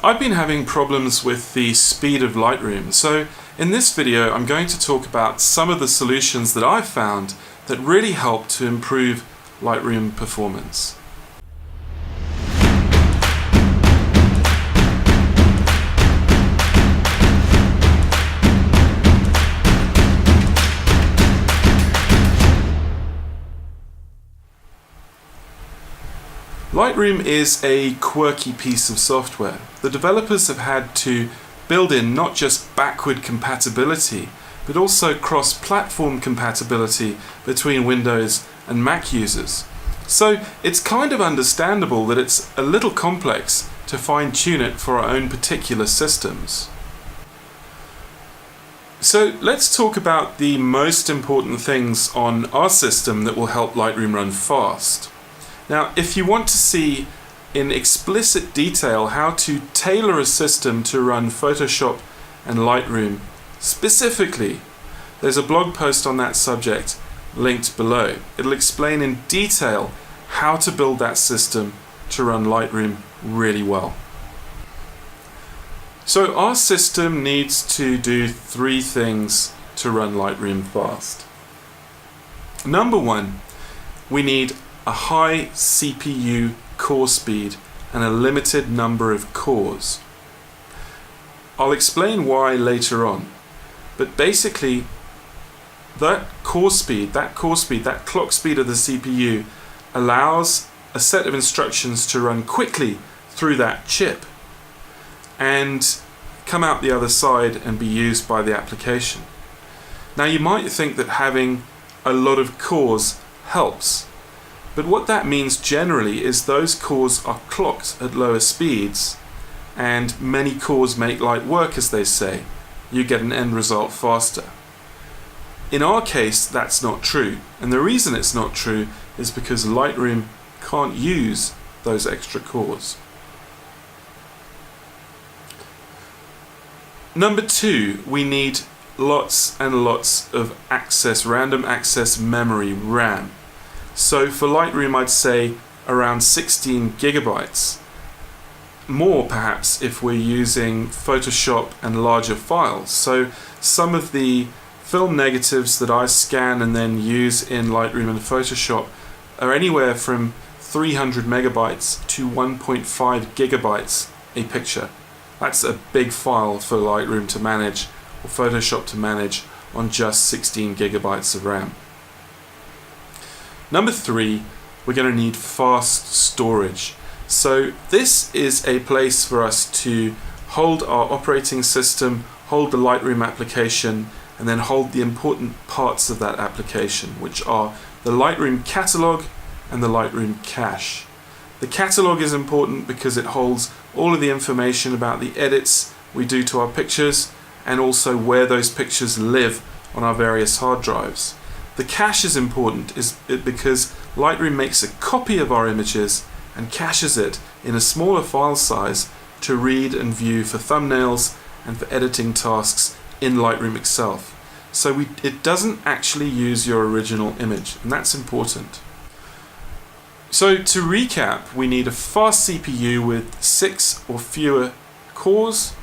I've been having problems with the speed of Lightroom, so in this video I'm going to talk about some of the solutions that I've found that really help to improve Lightroom performance. Lightroom is a quirky piece of software. The developers have had to build in not just backward compatibility, but also cross-platform compatibility between Windows and Mac users. So it's kind of understandable that it's a little complex to fine-tune it for our own particular systems. So let's talk about the most important things on our system that will help Lightroom run fast. Now, if you want to see in explicit detail how to tailor a system to run Photoshop and Lightroom specifically, there's a blog post on that subject linked below. It'll explain in detail how to build that system to run Lightroom really well. So our system needs to do three things to run Lightroom fast. Number one, we need a high CPU core speed and a limited number of cores. I'll explain why later on, but basically that clock speed of the CPU allows a set of instructions to run quickly through that chip and come out the other side and be used by the application. Now you might think that having a lot of cores helps, but what that means generally is those cores are clocked at lower speeds, and many cores make light work, as they say. You get an end result faster. In our case, that's not true, and the reason it's not true is because Lightroom can't use those extra cores. Number two, we need lots and lots of random access memory, RAM. So for Lightroom, I'd say around 16 gigabytes. More perhaps if we're using Photoshop and larger files. So some of the film negatives that I scan and then use in Lightroom and Photoshop are anywhere from 300 megabytes to 1.5 gigabytes a picture. That's a big file for Lightroom to manage or Photoshop to manage on just 16 gigabytes of RAM. Number three, we're going to need fast storage. So this is a place for us to hold our operating system, hold the Lightroom application, and then hold the important parts of that application, which are the Lightroom catalog and the Lightroom cache. The catalog is important because it holds all of the information about the edits we do to our pictures and also where those pictures live on our various hard drives. The cache is important because Lightroom makes a copy of our images and caches it in a smaller file size to read and view for thumbnails and for editing tasks in Lightroom itself. So it doesn't actually use your original image, and that's important. So to recap, we need a fast CPU with 6 or fewer cores,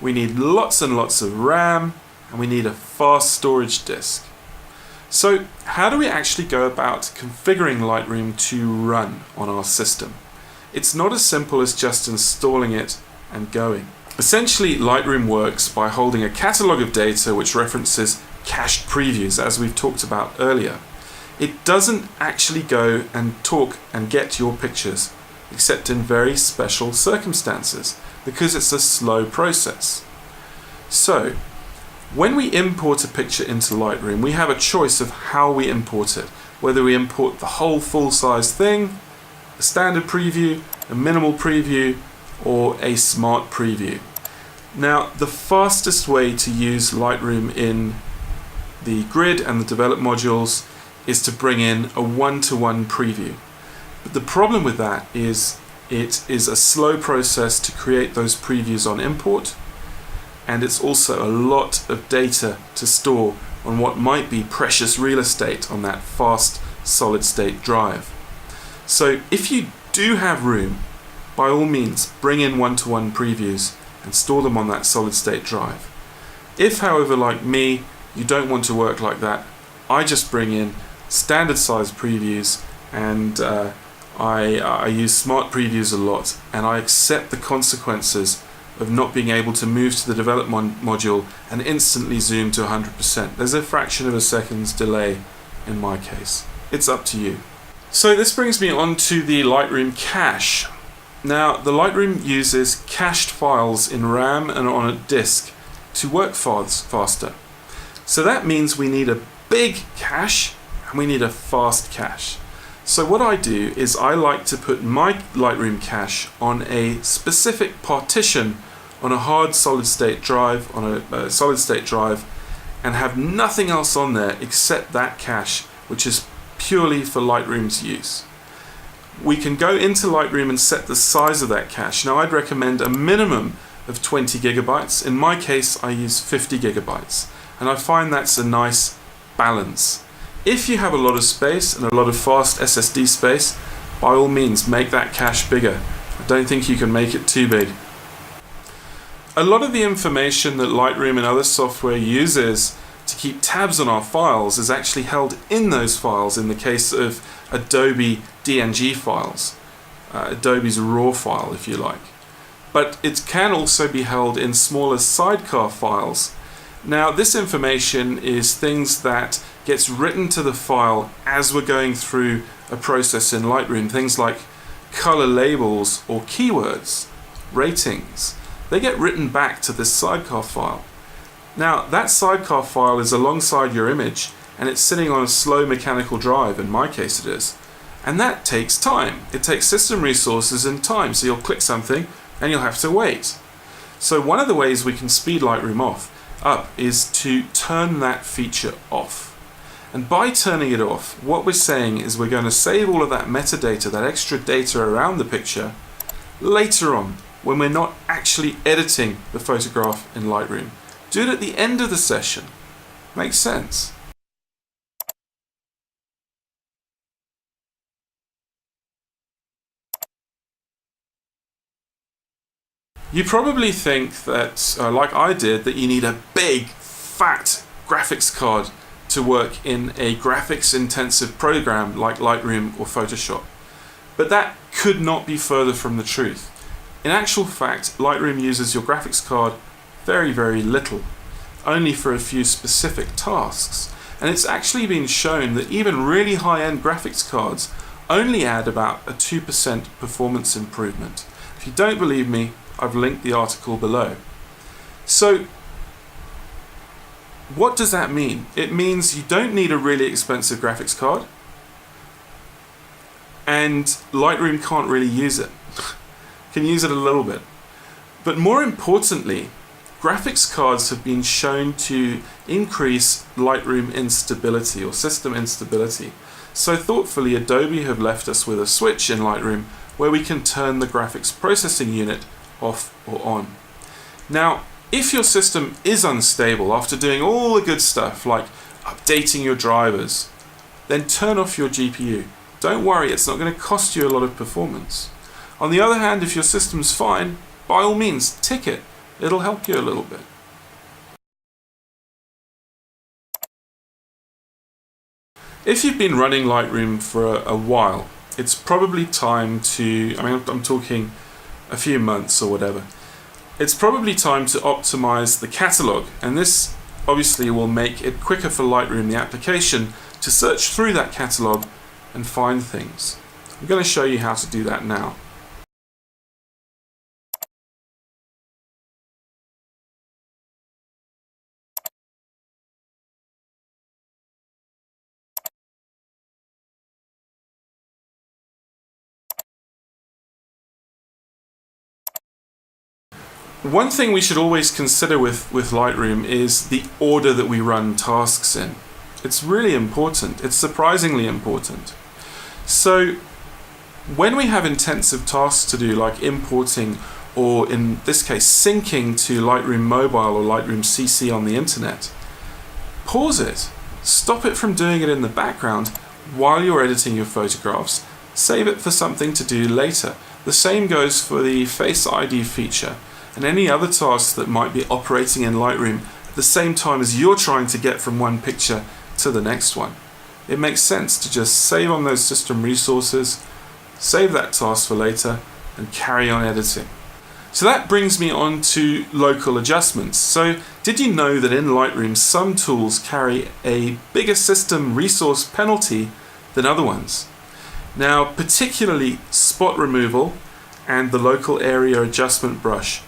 we need lots and lots of RAM, and we need a fast storage disk. So how do we actually go about configuring Lightroom to run on our system? It's not as simple as just installing it and going. Essentially, Lightroom works by holding a catalog of data which references cached previews, as we've talked about earlier. It doesn't actually go and talk and get your pictures, except in very special circumstances, because it's a slow process. So, when we import a picture into Lightroom, we have a choice of how we import it, whether we import the whole full-size thing, a standard preview, a minimal preview, or a smart preview. Now, the fastest way to use Lightroom in the grid and the develop modules is to bring in a one-to-one preview. But the problem with that is it is a slow process to create those previews on import, and it's also a lot of data to store on what might be precious real estate on that fast solid-state drive. So if you do have room, by all means bring in one-to-one previews and store them on that solid state drive. If, however, like me, you don't want to work like that, I just bring in standard size previews, and I use smart previews a lot, and I accept the consequences of not being able to move to the development module and instantly zoom to 100%. There's a fraction of a second's delay in my case. It's up to you. So this brings me on to the Lightroom Cache. Now, the Lightroom uses cached files in RAM and on a disk to work faster. So that means we need a big cache and we need a fast cache. So what I do is I like to put my Lightroom cache on a specific partition on a hard solid state drive, and have nothing else on there except that cache, which is purely for Lightroom's use. We can go into Lightroom and set the size of that cache. Now, I'd recommend a minimum of 20 gigabytes. In my case, I use 50 gigabytes, and I find that's a nice balance. If you have a lot of space and a lot of fast SSD space, by all means make that cache bigger. I don't think you can make it too big. A lot of the information that Lightroom and other software uses to keep tabs on our files is actually held in those files in the case of Adobe DNG files, Adobe's raw file if you like. But it can also be held in smaller sidecar files. Now, this information is things that gets written to the file as we're going through a process in Lightroom, things like color labels or keywords, ratings. They get written back to this sidecar file. Now, that sidecar file is alongside your image, and it's sitting on a slow mechanical drive, in my case it is. And that takes time. It takes system resources and time, so you'll click something and you'll have to wait. So one of the ways we can speed Lightroom up is to turn that feature off. And by turning it off, what we're saying is we're going to save all of that metadata, that extra data around the picture, later on, when we're not actually editing the photograph in Lightroom. Do it at the end of the session. Makes sense. You probably think that, like I did, that you need a big, fat graphics card to work in a graphics-intensive program like Lightroom or Photoshop. But that could not be further from the truth. In actual fact, Lightroom uses your graphics card very, very little, only for a few specific tasks. And it's actually been shown that even really high-end graphics cards only add about a 2% performance improvement. If you don't believe me, I've linked the article below. So, what does that mean? It means you don't need a really expensive graphics card, and Lightroom can't really use it. Can use it a little bit. But more importantly, graphics cards have been shown to increase Lightroom instability or system instability. So thoughtfully, Adobe have left us with a switch in Lightroom where we can turn the graphics processing unit off or on. Now, if your system is unstable after doing all the good stuff like updating your drivers, then turn off your GPU. Don't worry, it's not going to cost you a lot of performance. On the other hand, if your system's fine, by all means, tick it. It'll help you a little bit. If you've been running Lightroom for a while, it's probably time to, I'm talking a few months or whatever, it's probably time to optimize the catalog, and this obviously will make it quicker for Lightroom, the application, to search through that catalog and find things. I'm going to show you how to do that now. One thing we should always consider with Lightroom is the order that we run tasks in. It's really important. It's surprisingly important. So when we have intensive tasks to do, like importing, or in this case syncing to Lightroom Mobile or Lightroom CC on the internet, pause it. Stop it from doing it in the background while you're editing your photographs. Save it for something to do later. The same goes for the Face ID feature and any other tasks that might be operating in Lightroom at the same time as you're trying to get from one picture to the next one. It makes sense to just save on those system resources, save that task for later, and carry on editing. So that brings me on to local adjustments. So did you know that in Lightroom some tools carry a bigger system resource penalty than other ones? Now, particularly spot removal and the local area adjustment brush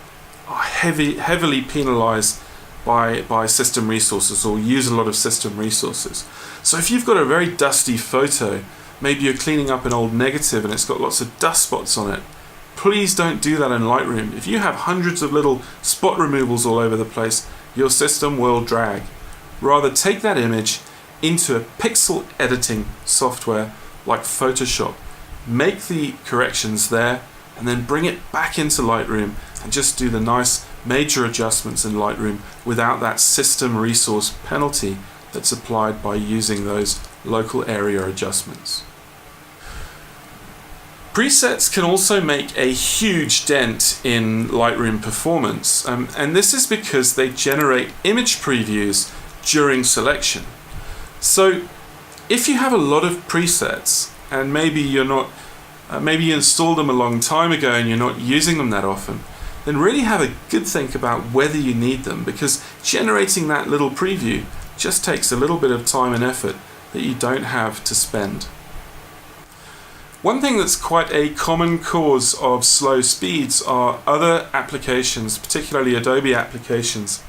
are heavily penalized by system resources, or use a lot of system resources. So if you've got a very dusty photo, maybe you're cleaning up an old negative and it's got lots of dust spots on it, please don't do that in Lightroom. If you have hundreds of little spot removals all over the place, your system will drag. Rather, take that image into a pixel editing software like Photoshop, make the corrections there, and then bring it back into Lightroom and just do the nice major adjustments in Lightroom without that system resource penalty that's applied by using those local area adjustments. Presets can also make a huge dent in Lightroom performance, and this is because they generate image previews during selection. So if you have a lot of presets and maybe maybe you installed them a long time ago and you're not using them that often, then really have a good think about whether you need them, because generating that little preview just takes a little bit of time and effort that you don't have to spend. One thing that's quite a common cause of slow speeds are other applications, particularly Adobe applications,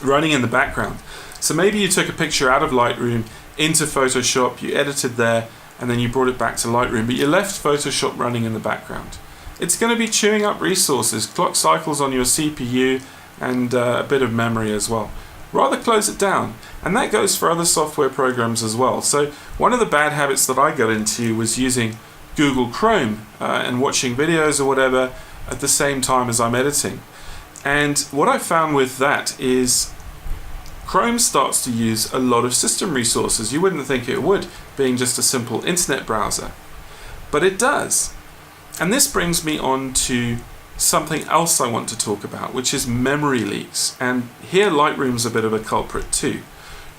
running in the background. So maybe you took a picture out of Lightroom into Photoshop, you edited there, and then you brought it back to Lightroom, but you left Photoshop running in the background. It's going to be chewing up resources, clock cycles on your CPU, and a bit of memory as well. Rather close it down, and that goes for other software programs as well. So one of the bad habits that I got into was using Google Chrome and watching videos or whatever at the same time as I'm editing. And what I found with that is Chrome starts to use a lot of system resources. You wouldn't think it would, being just a simple internet browser, but it does. And this brings me on to something else I want to talk about, which is memory leaks. And here Lightroom's a bit of a culprit too.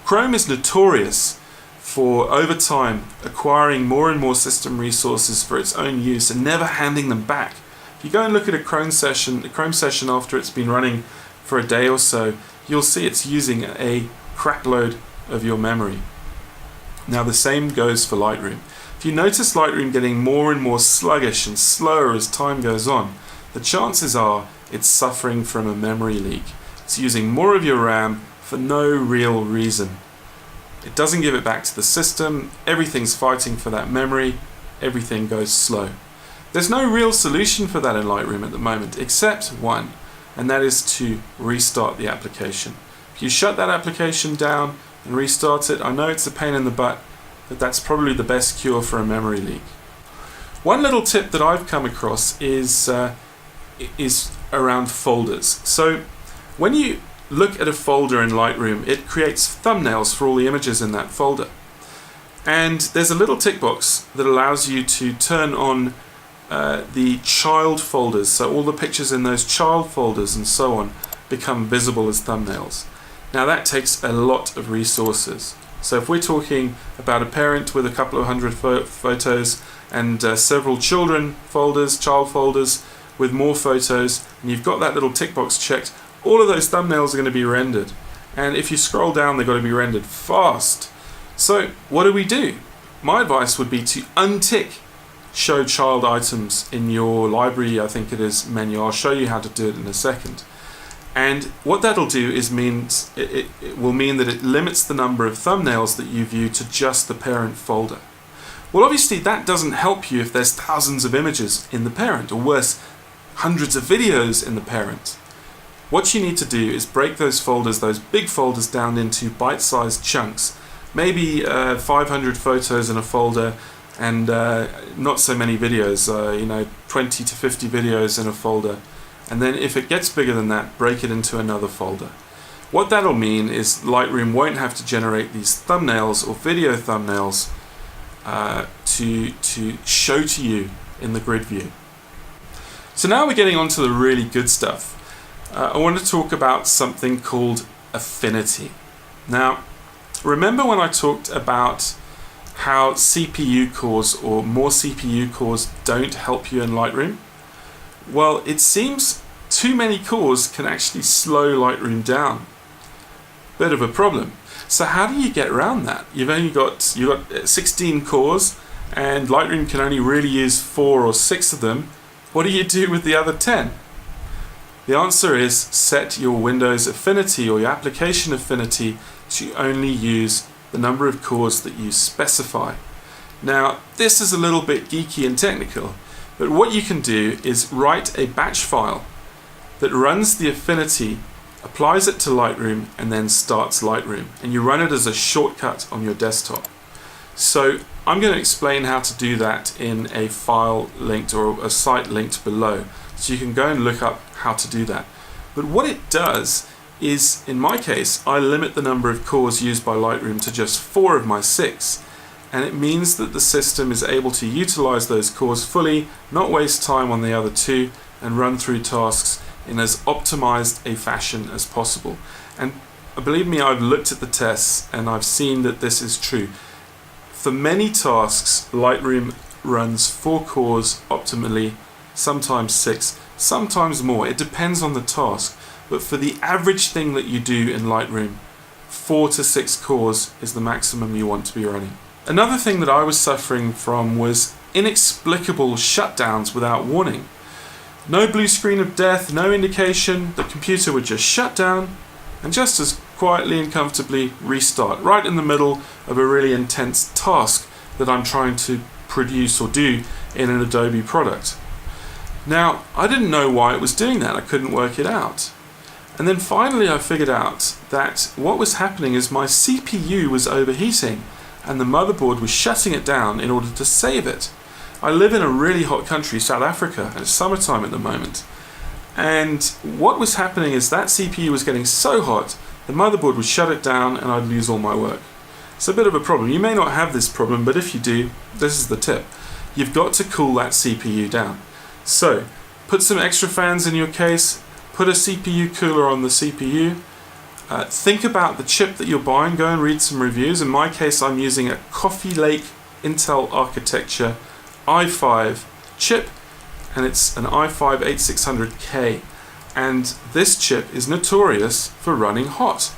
Chrome is notorious for, over time, acquiring more and more system resources for its own use and never handing them back. If you go and look at a Chrome session after it's been running for a day or so, you'll see it's using a crap load of your memory. Now the same goes for Lightroom. If you notice Lightroom getting more and more sluggish and slower as time goes on, the chances are it's suffering from a memory leak. It's using more of your RAM for no real reason. It doesn't give it back to the system, everything's fighting for that memory, everything goes slow. There's no real solution for that in Lightroom at the moment, except one, and that is to restart the application. If you shut that application down and restart it, I know it's a pain in the butt, but that's probably the best cure for a memory leak. One little tip that I've come across is around folders. So when you look at a folder in Lightroom, it creates thumbnails for all the images in that folder. And there's a little tick box that allows you to turn on the child folders, so all the pictures in those child folders and so on become visible as thumbnails. Now that takes a lot of resources. So if we're talking about a parent with a couple of hundred photos and several children folders, child folders with more photos, and you've got that little tick box checked, all of those thumbnails are going to be rendered. And if you scroll down, they've got to be rendered fast. So what do? My advice would be to untick show child items in your library, I think it is, menu. I'll show you how to do it in a second. And what that'll do is it will mean that it limits the number of thumbnails that you view to just the parent folder. Well, obviously that doesn't help you if there's thousands of images in the parent, or worse, hundreds of videos in the parent. What you need to do is break those folders, those big folders, down into bite-sized chunks. Maybe 500 photos in a folder and not so many videos, 20 to 50 videos in a folder. And then if it gets bigger than that, break it into another folder. What that'll mean is Lightroom won't have to generate these thumbnails or video thumbnails to show to you in the grid view. So now we're getting on to the really good stuff. I want to talk about something called Affinity. Now, remember when I talked about how CPU cores or more CPU cores don't help you in Lightroom? Well, it seems too many cores can actually slow Lightroom down. Bit of a problem. So how do you get around that? You've got 16 cores and Lightroom can only really use 4 or 6 of them. What do you do with the other 10? The answer is set your Windows Affinity or your application Affinity to only use the number of cores that you specify. Now, this is a little bit geeky and technical, but what you can do is write a batch file that runs the Affinity, applies it to Lightroom, and then starts Lightroom. And you run it as a shortcut on your desktop. So I'm going to explain how to do that in a file linked or a site linked below. So you can go and look up how to do that. But what it does is, in my case, I limit the number of cores used by Lightroom to just 4 of my 6. And it means that the system is able to utilize those cores fully, not waste time on the other 2, and run through tasks in as optimized a fashion as possible. And believe me, I've looked at the tests and I've seen that this is true. For many tasks, Lightroom runs 4 cores optimally, sometimes 6, sometimes more. It depends on the task. But for the average thing that you do in Lightroom, 4 to 6 cores is the maximum you want to be running. Another thing that I was suffering from was inexplicable shutdowns without warning. No blue screen of death, no indication, the computer would just shut down and just as quietly and comfortably restart right in the middle of a really intense task that I'm trying to produce or do in an Adobe product. Now, I didn't know why it was doing that, I couldn't work it out. And then finally I figured out that what was happening is my CPU was overheating and the motherboard was shutting it down in order to save it. I live in a really hot country, South Africa, and it's summertime at the moment. And what was happening is that CPU was getting so hot, the motherboard would shut it down and I'd lose all my work. It's a bit of a problem. You may not have this problem, but if you do, this is the tip. You've got to cool that CPU down. So, put some extra fans in your case, put a CPU cooler on the CPU, think about the chip that you're buying, go and read some reviews. In my case, I'm using a Coffee Lake Intel Architecture i5 chip, and it's an i5 8600K, and this chip is notorious for running hot.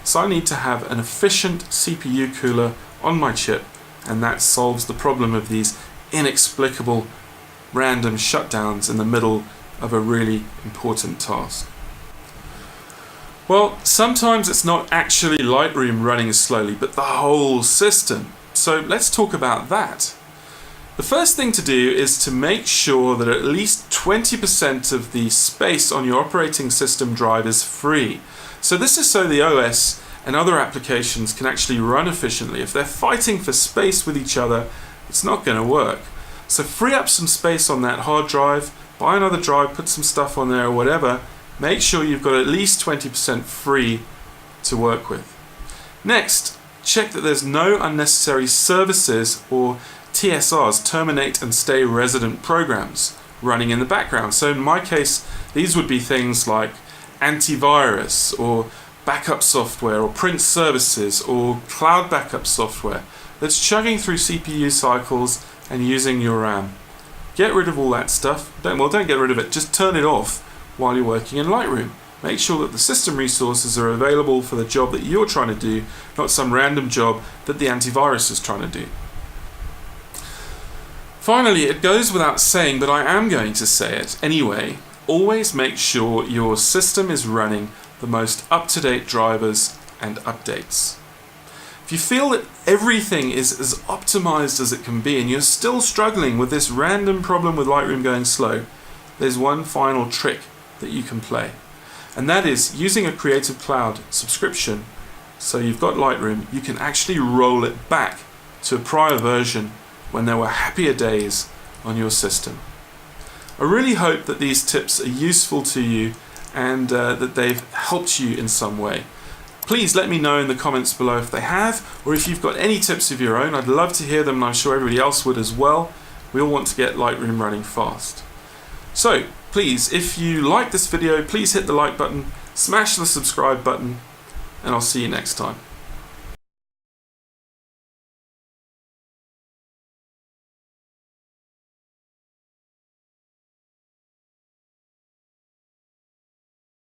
So I need to have an efficient CPU cooler on my chip, and that solves the problem of these inexplicable random shutdowns in the middle of a really important task. Well, sometimes it's not actually Lightroom running slowly, but the whole system. So let's talk about that. The first thing to do is to make sure that at least 20% of the space on your operating system drive is free. So this is so the OS and other applications can actually run efficiently. If they're fighting for space with each other, it's not going to work. So free up some space on that hard drive, buy another drive, put some stuff on there or whatever. Make sure you've got at least 20% free to work with. Next, check that there's no unnecessary services or TSRs, terminate and stay resident programs, running in the background. So in my case, these would be things like antivirus or backup software or print services or cloud backup software that's chugging through CPU cycles and using your RAM. Get rid of all that stuff. Don't get rid of it, just turn it off while you're working in Lightroom. Make sure that the system resources are available for the job that you're trying to do, not some random job that the antivirus is trying to do. Finally, it goes without saying, but I am going to say it anyway, always make sure your system is running the most up-to-date drivers and updates. If you feel that everything is as optimized as it can be and you're still struggling with this random problem with Lightroom going slow, there's one final trick that you can play. And that is using a Creative Cloud subscription. So you've got Lightroom, you can actually roll it back to a prior version when there were happier days on your system. I really hope that these tips are useful to you and that they've helped you in some way. Please let me know in the comments below if they have, or if you've got any tips of your own. I'd love to hear them, and I'm sure everybody else would as well. We all want to get Lightroom running fast. So, please, if you like this video, please hit the like button, smash the subscribe button, and I'll see you next time.